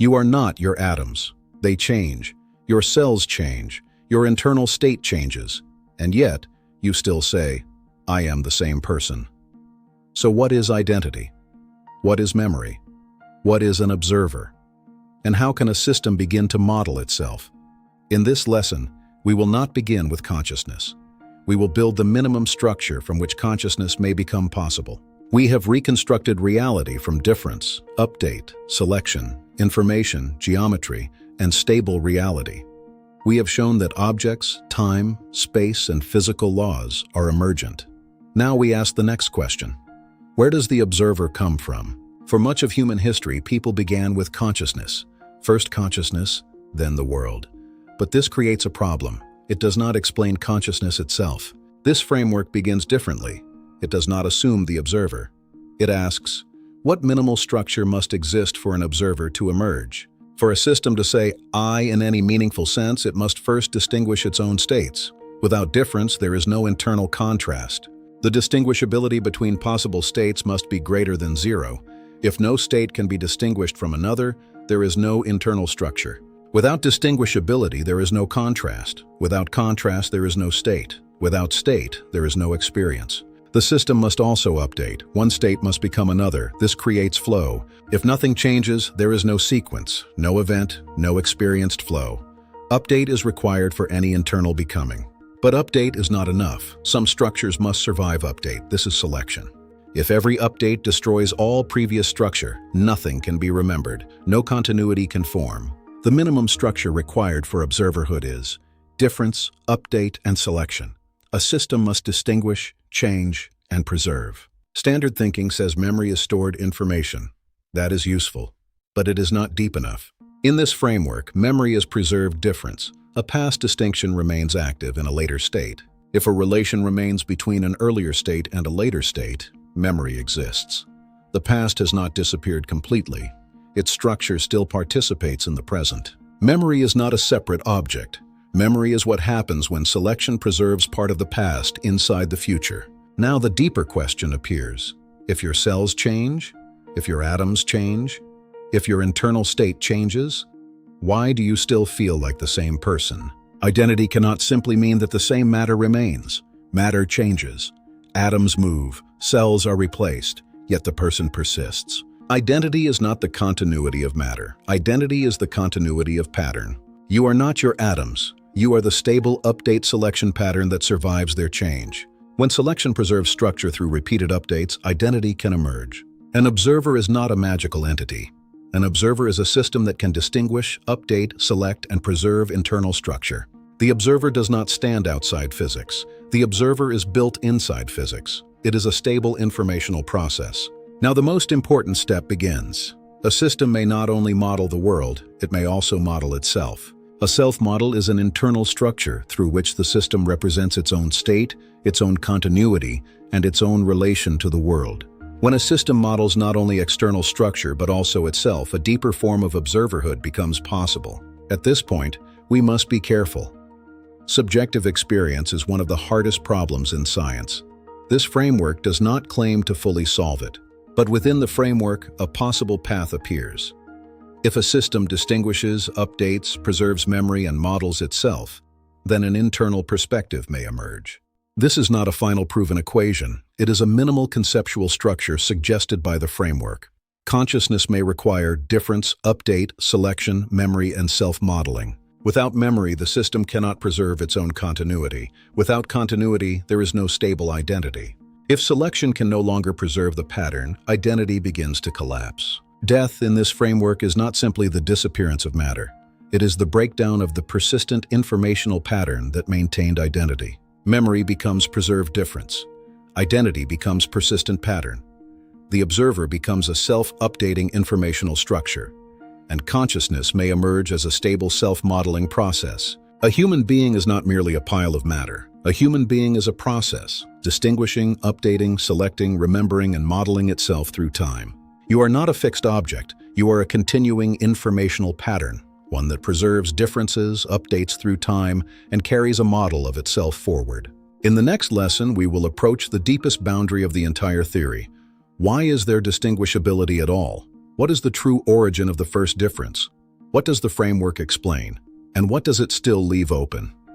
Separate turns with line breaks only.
You are not your atoms. They change. Your cells change. Your internal state changes. And yet, you still say, I am the same person. So what is identity? What is memory? What is an observer? And how can a system begin to model itself? In this lesson, we will not begin with consciousness. We will build the minimum structure from which consciousness may become possible. We have reconstructed reality from difference, update, selection, information, geometry, and stable reality. We have shown that objects, time, space, and physical laws are emergent. Now we ask the next question. Where does the observer come from? For much of human history, people began with consciousness. First consciousness, then the world. But this creates a problem. It does not explain consciousness itself. This framework begins differently. It does not assume the observer. It asks, what minimal structure must exist for an observer to emerge? For a system to say I in any meaningful sense, it must first distinguish its own states. Without difference, there is no internal contrast. The distinguishability between possible states must be greater than zero. If no state can be distinguished from another, there is no internal structure. Without distinguishability, there is no contrast. Without contrast, there is no state. Without state, there is no experience. The system must also update. One state must become another. This creates flow. If nothing changes, there is no sequence, no event, no experienced flow. Update is required for any internal becoming. But update is not enough. Some structures must survive update. This is selection. If every update destroys all previous structure, nothing can be remembered. No continuity can form. The minimum structure required for observerhood is difference, update, and selection. A system must distinguish, change, and preserve. Standard thinking says memory is stored information. That is useful, but it is not deep enough. In this framework, memory is preserved difference. A past distinction remains active in a later state. If a relation remains between an earlier state and a later state, memory exists. The past has not disappeared completely. Its structure still participates in the present. Memory is not a separate object. Memory is what happens when selection preserves part of the past inside the future. Now the deeper question appears. If your cells change, if your atoms change, if your internal state changes, why do you still feel like the same person? Identity cannot simply mean that the same matter remains. Matter changes. Atoms move. Cells are replaced. Yet the person persists. Identity is not the continuity of matter. Identity is the continuity of pattern. You are not your atoms. You are the stable update selection pattern that survives their change. When selection preserves structure through repeated updates, identity can emerge. An observer is not a magical entity. An observer is a system that can distinguish, update, select, and preserve internal structure. The observer does not stand outside physics. The observer is built inside physics. It is a stable informational process. Now the most important step begins. A system may not only model the world, it may also model itself. A self-model is an internal structure through which the system represents its own state, its own continuity, and its own relation to the world. When a system models not only external structure but also itself, a deeper form of observerhood becomes possible. At this point, we must be careful. Subjective experience is one of the hardest problems in science. This framework does not claim to fully solve it, but within the framework, a possible path appears. If a system distinguishes, updates, preserves memory, and models itself, then an internal perspective may emerge. This is not a final proven equation. It is a minimal conceptual structure suggested by the framework. Consciousness may require difference, update, selection, memory, and self-modeling. Without memory, the system cannot preserve its own continuity. Without continuity, there is no stable identity. If selection can no longer preserve the pattern, identity begins to collapse. Death in this framework is not simply the disappearance of matter. It is the breakdown of the persistent informational pattern that maintained identity. Memory becomes preserved difference. Identity becomes persistent pattern. The observer becomes a self-updating informational structure. And consciousness may emerge as a stable self-modeling process. A human being is not merely a pile of matter. A human being is a process, distinguishing, updating, selecting, remembering, and modeling itself through time. You are not a fixed object. You are a continuing informational pattern, one that preserves differences, updates through time, and carries a model of itself forward. In the next lesson, we will approach the deepest boundary of the entire theory. Why is there distinguishability at all? What is the true origin of the first difference? What does the framework explain? And what does it still leave open?